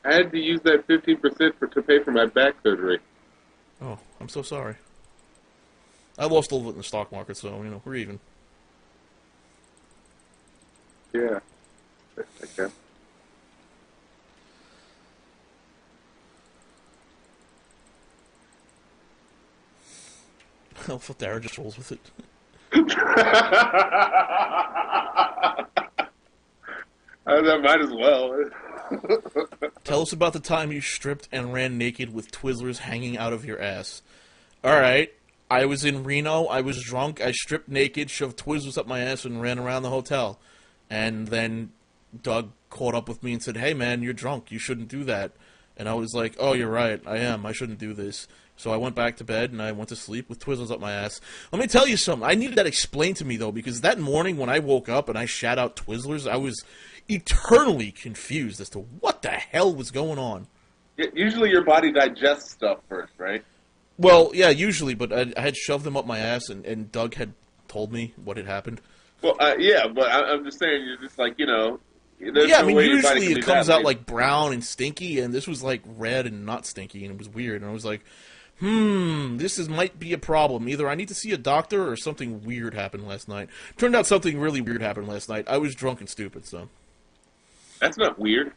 I had to use that 15% to pay for my back surgery. Oh, I'm so sorry. I lost a little bit in the stock market, so, we're even. Yeah. Okay. I thought Dara just rolls with it. That might as well. Tell us about the time you stripped and ran naked with Twizzlers hanging out of your ass. Alright, I was in Reno, I was drunk, I stripped naked, shoved Twizzlers up my ass, and ran around the hotel. And then Doug caught up with me and said, "Hey man, you're drunk, you shouldn't do that." And I was like, "Oh, you're right, I shouldn't do this." So I went back to bed and I went to sleep with Twizzlers up my ass. Let me tell you something, I needed that explained to me though, because that morning when I woke up and I shat out Twizzlers, I was eternally confused as to what the hell was going on. Usually your body digests stuff first, right? Well, yeah, usually, but I had shoved them up my ass, and Doug had told me what had happened. Well, yeah, but I'm just saying, you're just like, Well, there's yeah, I no mean, way your body usually can it be that comes out lazy. like brown and stinky, and this was like red and not stinky, and it was weird. And I was like, this might be a problem. Either I need to see a doctor or something weird happened last night. Turned out something really weird happened last night. I was drunk and stupid, so. That's not weird.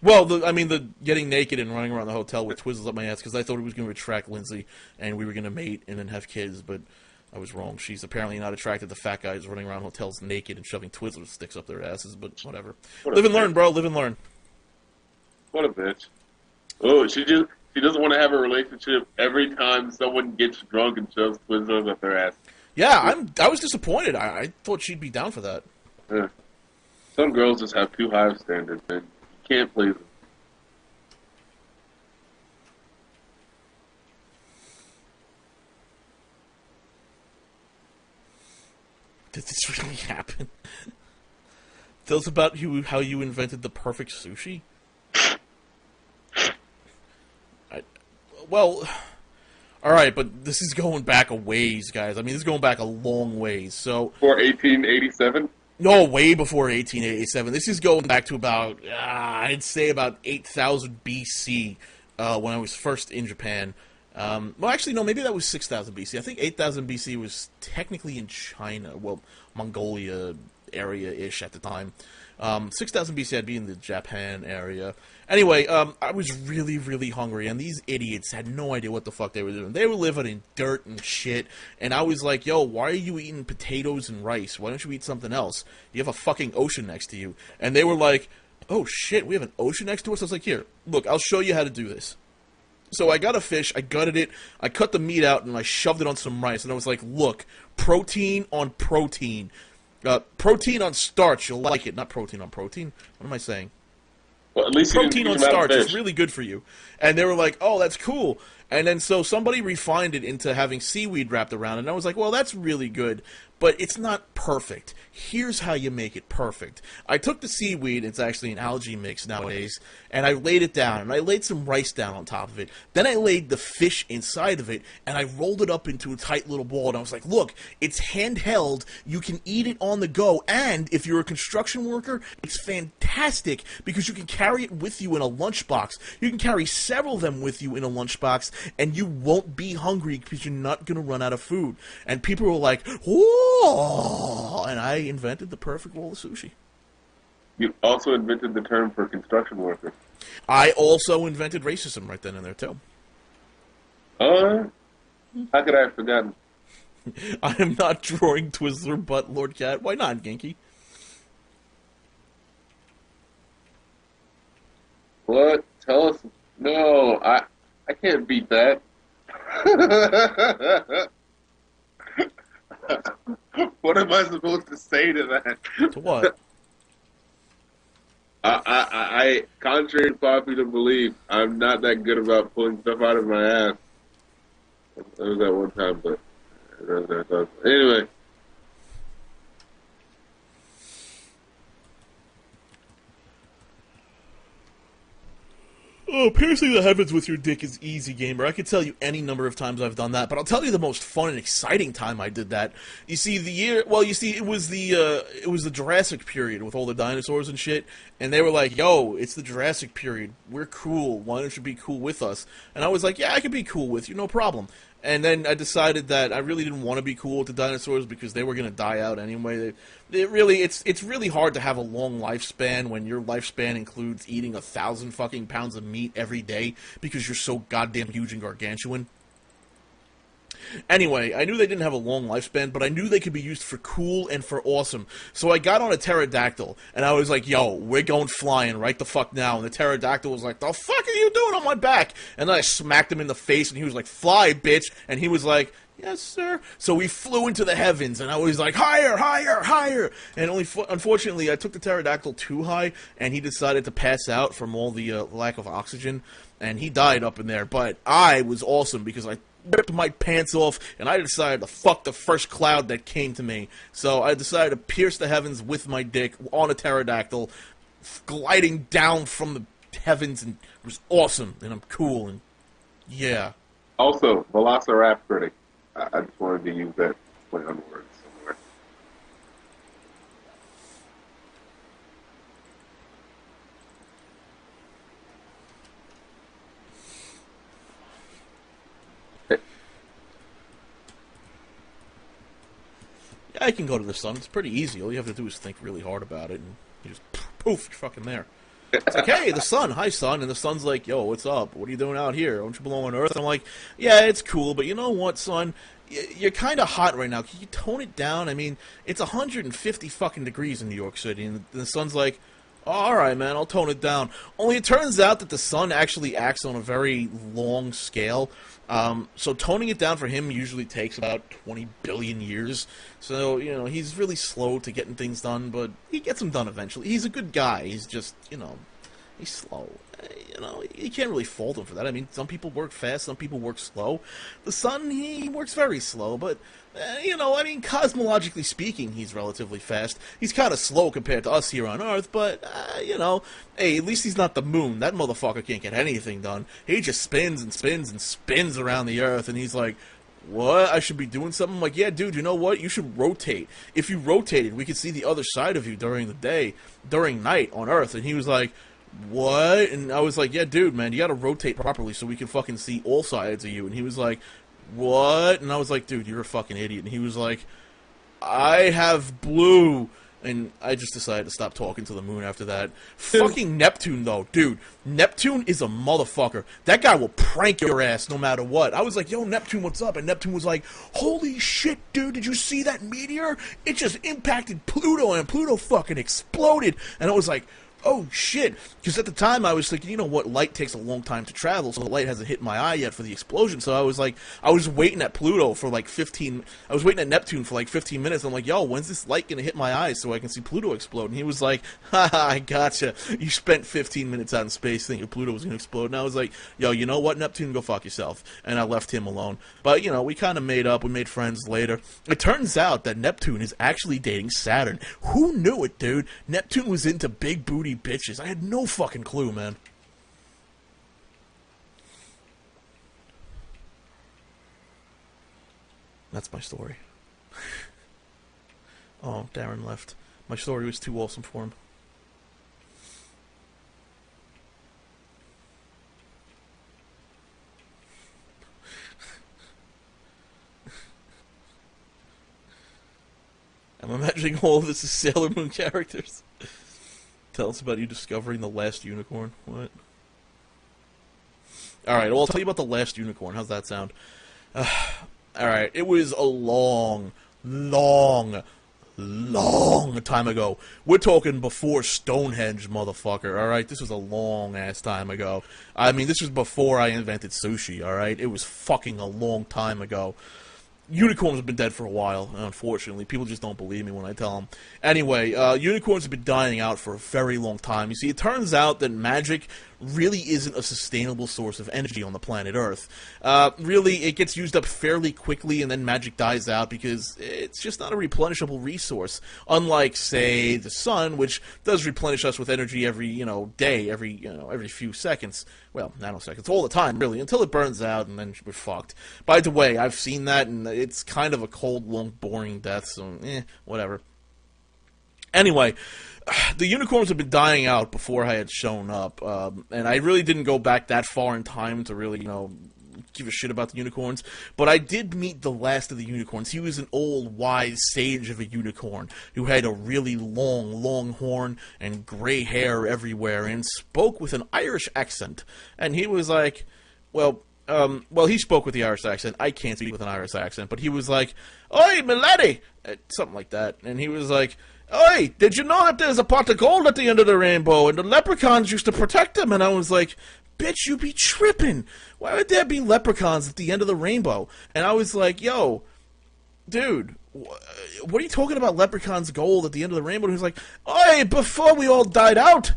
Well, the getting naked and running around the hotel with Twizzlers up my ass because I thought it was going to attract Lindsay and we were going to mate and then have kids, but I was wrong. She's apparently not attracted to fat guys running around hotels naked and shoving Twizzlers sticks up their asses, but whatever. What a Live and bitch. learn, bro. Live and learn. What a bitch. Oh, she doesn't want to have a relationship every time someone gets drunk and shoves Twizzlers up their ass. Yeah, I was disappointed. I thought she'd be down for that. Yeah. Some girls just have too high of standards, man. You can't please them. Did this really happen? Tell us about how you invented the perfect sushi. I, well, all right, but this is going back a ways, guys. I mean, this is going back a long ways. So, For 1887? no, way before 1887. This is going back to about, I'd say about 8,000 BC when I was first in Japan. Well, actually, no, maybe that was 6,000 BC. I think 8,000 BC was technically in China, well, Mongolia area-ish at the time. 6,000 BC, I'd be in the Japan area. Anyway, I was really, really hungry, and these idiots had no idea what the fuck they were doing. They were living in dirt and shit, and I was like, yo, why are you eating potatoes and rice? Why don't you eat something else? You have a fucking ocean next to you. And they were like, oh shit, we have an ocean next to us? I was like, here, look, I'll show you how to do this. So I got a fish, I gutted it, I cut the meat out, and I shoved it on some rice. And I was like, look, protein on protein. Protein on starch, you'll like it. Not protein on protein. What am I saying? Well, at least you didn't Protein teach on them how to starch is fish. really good for you. And they were like, oh, that's cool. And then so somebody refined it into having seaweed wrapped around it. And I was like, well, that's really good, but it's not perfect. Here's how you make it perfect. I took the seaweed, it's actually an algae mix nowadays, and I laid it down, and I laid some rice down on top of it. Then I laid the fish inside of it, and I rolled it up into a tight little ball, and I was like, look, it's handheld, you can eat it on the go, and if you're a construction worker, it's fantastic, because you can carry it with you in a lunchbox. You can carry several of them with you in a lunchbox, and you won't be hungry because you're not going to run out of food. And people were like, whoa! And I invented the perfect roll of sushi. You also invented the term for construction workers. I also invented racism right then and there, too. Uh, how could I have forgotten? I am not drawing Twizzler but Lordkat. Why not, Genki? What? Tell us. No, I can't beat that. What am I supposed to say to that? To what? Contrary to popular belief, I'm not that good about pulling stuff out of my ass. That was that one time, but anyway. Oh, piercing the heavens with your dick is easy, gamer. I could tell you any number of times I've done that, but I'll tell you the most fun and exciting time I did that. You see, it was the Jurassic period with all the dinosaurs and shit, and they were like, yo, it's the Jurassic period. We're cool. Why don't you be cool with us? And I was like, yeah, I can be cool with you, no problem. And then I decided that I really didn't want to be cool with the dinosaurs because they were going to die out anyway. It's really hard to have a long lifespan when your lifespan includes eating 1,000 fucking pounds of meat every day because you're so goddamn huge and gargantuan. Anyway, I knew they didn't have a long lifespan, but I knew they could be used for cool and for awesome. So I got on a pterodactyl, and I was like, yo, we're going flying right the fuck now. And the pterodactyl was like, the fuck are you doing on my back? And then I smacked him in the face, and he was like, fly, bitch. And he was like, yes, sir. So we flew into the heavens, and I was like, higher, higher, higher. And unfortunately, I took the pterodactyl too high, and he decided to pass out from all the lack of oxygen, and he died up in there. But I was awesome because I ripped my pants off, and I decided to fuck the first cloud that came to me. So I decided to pierce the heavens with my dick on a pterodactyl, gliding down from the heavens, and it was awesome, and I'm cool, and yeah. Also, Rap Critic. I just wanted to use that play on words somewhere. Yeah, I can go to the sun. It's pretty easy. All you have to do is think really hard about it, and you just poof, you're fucking there. It's like, hey, the sun, hi, sun. And the sun's like, yo, what's up? What are you doing out here? Don't you belong on Earth? I'm like, yeah, it's cool, but you know what, son? You're kind of hot right now. Can you tone it down? I mean, it's 150 fucking degrees in New York City, and the sun's like, oh, all right, man, I'll tone it down. Only it turns out that the sun actually acts on a very long scale. So toning it down for him usually takes about 20 billion years. So, you know, he's really slow to getting things done, but he gets them done eventually. He's a good guy. He's just, you know, he's slow. You know, you can't really fault him for that. I mean, some people work fast, some people work slow. The sun, he works very slow, but, you know, I mean, cosmologically speaking, he's relatively fast. He's kind of slow compared to us here on Earth, but, you know, hey, at least he's not the moon. That motherfucker can't get anything done. He just spins and spins and spins around the Earth, and he's like, what? I should be doing something? I'm like, yeah, dude, you know what? You should rotate. If you rotated, we could see the other side of you during the day, during night on Earth. And he was like, what? And I was like, yeah, dude, man, you gotta rotate properly so we can fucking see all sides of you. And he was like, what? And I was like, dude, you're a fucking idiot. And he was like, I have blue. And I just decided to stop talking to the moon after that. Fucking Neptune, though. Dude, Neptune is a motherfucker. That guy will prank your ass no matter what. I was like, yo, Neptune, what's up? And Neptune was like, holy shit, dude, did you see that meteor? It just impacted Pluto, and Pluto fucking exploded. And I was like, oh shit, because at the time I was thinking, you know what, light takes a long time to travel, so the light hasn't hit my eye yet for the explosion, so I was like, I was waiting at Pluto for like 15, I was waiting at Neptune for like 15 minutes, I'm like, yo, when's this light gonna hit my eyes so I can see Pluto explode? And he was like, haha, I gotcha, you spent 15 minutes out in space thinking Pluto was gonna explode, and I was like, yo, you know what, Neptune, go fuck yourself, and I left him alone. But, you know, we kind of made up, we made friends later. It turns out that Neptune is actually dating Saturn. Who knew it, dude? Neptune was into big booty bitches. I had no fucking clue, man. That's my story. Oh, Darren left. My story was too awesome for him. I'm imagining all of this as Sailor Moon characters. Tell us about you discovering the last unicorn. What? Alright, well, I'll tell you about the last unicorn. How's that sound? Alright, it was a long time ago. We're talking before Stonehenge, motherfucker, alright? This was a long-ass time ago. I mean, this was before I invented sushi, alright? It was fucking a long time ago. Unicorns have been dead for a while, unfortunately. People just don't believe me when I tell them. Anyway, unicorns have been dying out for a very long time. You see, it turns out that magic really isn't a sustainable source of energy on the planet Earth. Really, it gets used up fairly quickly, and then magic dies out because it's just not a replenishable resource. Unlike, say, the sun, which does replenish us with energy every, day, every few seconds. Well, nanoseconds, all the time, really, until it burns out, and then we're fucked. By the way, I've seen that, and it's kind of a cold, long, boring death, so, whatever. Anyway, the unicorns have been dying out before I had shown up, and I really didn't go back that far in time to really, give a shit about the unicorns, but I did meet the last of the unicorns. He was an old, wise sage of a unicorn who had a really long horn and gray hair everywhere and spoke with an Irish accent. And he was like, he spoke with the Irish accent. I can't speak with an Irish accent, but he was like, "Oi, my laddie," something like that, and he was like, "Oi, did you know that there's a pot of gold at the end of the rainbow, and the leprechauns used to protect them?" And I was like, "Bitch, you be tripping. Why would there be leprechauns at the end of the rainbow?" And I was like, "Yo, dude, what are you talking about leprechauns gold at the end of the rainbow?" And he was like, "Oi, before we all died out,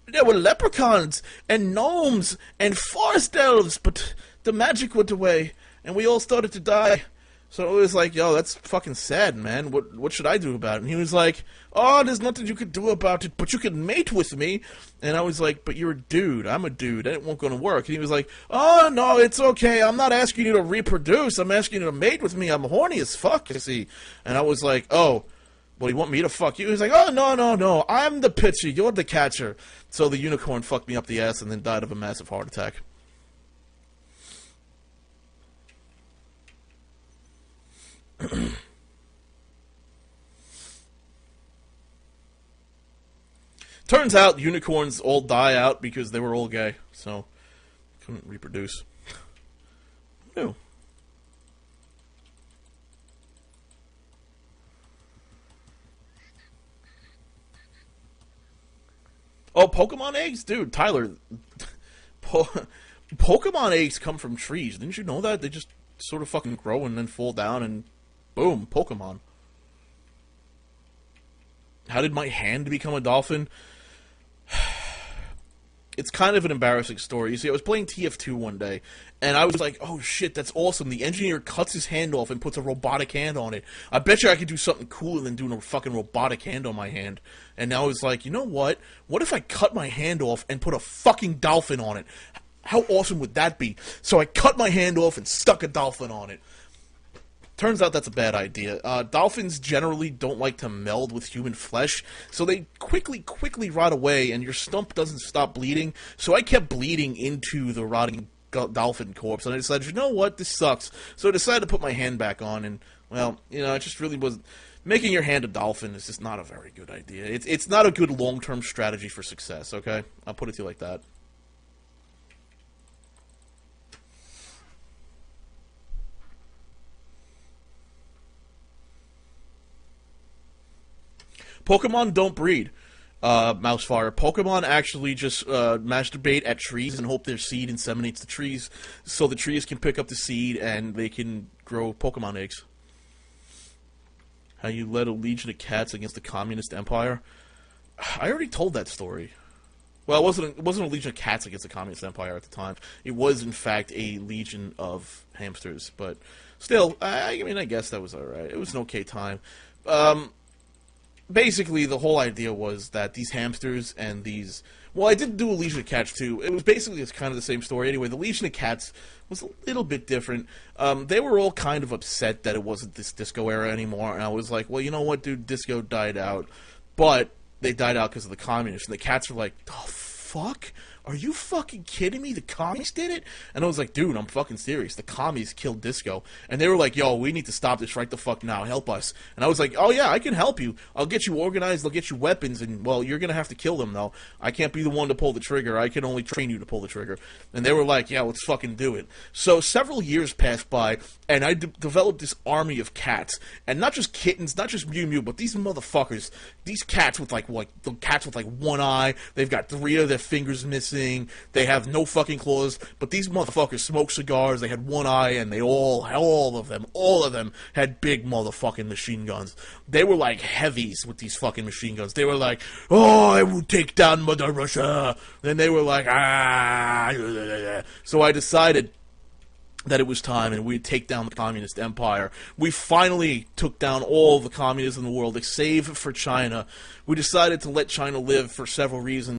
there were leprechauns and gnomes and forest elves, but the magic went away, and we all started to die." So it was like, "Yo, that's fucking sad, man. What should I do about it?" And he was like, "Oh, there's nothing you could do about it, but you can mate with me." And I was like, "But you're a dude. I'm a dude. It won't gonna work." And he was like, "Oh, no, it's okay. I'm not asking you to reproduce. I'm asking you to mate with me. I'm horny as fuck, you see." And I was like, "Oh, well, you want me to fuck you?" He was like, "Oh, no. I'm the pitcher. You're the catcher." So the unicorn fucked me up the ass and then died of a massive heart attack. Turns out unicorns all die out because they were all gay, so couldn't reproduce. No. Oh, Pokemon eggs? Dude, Tyler, Pokemon eggs come from trees. Didn't you know that? They just sort of fucking grow and then fall down and boom, Pokemon. How did my hand become a dolphin? It's kind of an embarrassing story. You see, I was playing TF2 one day, and I was like, "Oh shit, that's awesome. The engineer cuts his hand off and puts a robotic hand on it. I bet you I could do something cooler than doing a fucking robotic hand on my hand." And now I was like, you know what? What if I cut my hand off and put a fucking dolphin on it? How awesome would that be? So I cut my hand off and stuck a dolphin on it. Turns out that's a bad idea. Dolphins generally don't like to meld with human flesh, so they quickly rot away, and your stump doesn't stop bleeding. So I kept bleeding into the rotting dolphin corpse, and I decided, you know what, this sucks. So I decided to put my hand back on, and, well, it just really wasn't... Making your hand a dolphin is just not a very good idea. It's not a good long-term strategy for success, okay? I'll put it to you like that. Pokemon don't breed, Mousefire. Pokemon actually just masturbate at trees and hope their seed inseminates the trees, so the trees can pick up the seed and they can grow Pokemon eggs. How you led a legion of cats against the communist empire? I already told that story. Well, it wasn't a legion of cats against the communist empire at the time. It was, in fact, a legion of hamsters. But still, I guess that was alright. It was an okay time. Basically, the whole idea was that these hamsters and these... Well, I did do a Legion of Cats, too. It was basically kind of the same story. Anyway, the Legion of Cats was a little bit different. They were all kind of upset that it wasn't this disco era anymore, and I was like, well, you know what, dude? Disco died out. But they died out because of the communists, and the cats were like, the fuck? Are you fucking kidding me? The commies did it? And I was like, dude, I'm fucking serious. The commies killed disco. And they were like, yo, we need to stop this right the fuck now. Help us. And I was like, oh yeah, I can help you. I'll get you organized. I'll get you weapons. And, well, you're going to have to kill them, though. I can't be the one to pull the trigger. I can only train you to pull the trigger. And they were like, yeah, let's fucking do it. So several years passed by, and I developed this army of cats. And not just kittens, not just Mew Mew, but these motherfuckers. These cats with, the cats with, one eye. They've got 3 of their fingers missing. menacing. They have no fucking claws, but these motherfuckers smoke cigars. They had one eye, and they all of them had big motherfucking machine guns. They were like heavies with these fucking machine guns. They were like, oh, I will take down Mother Russia. Then they were like, ah. So I decided that it was time, and we'd take down the communist empire. We finally took down all the communists in the world, save for China. We decided to let China live for several reasons.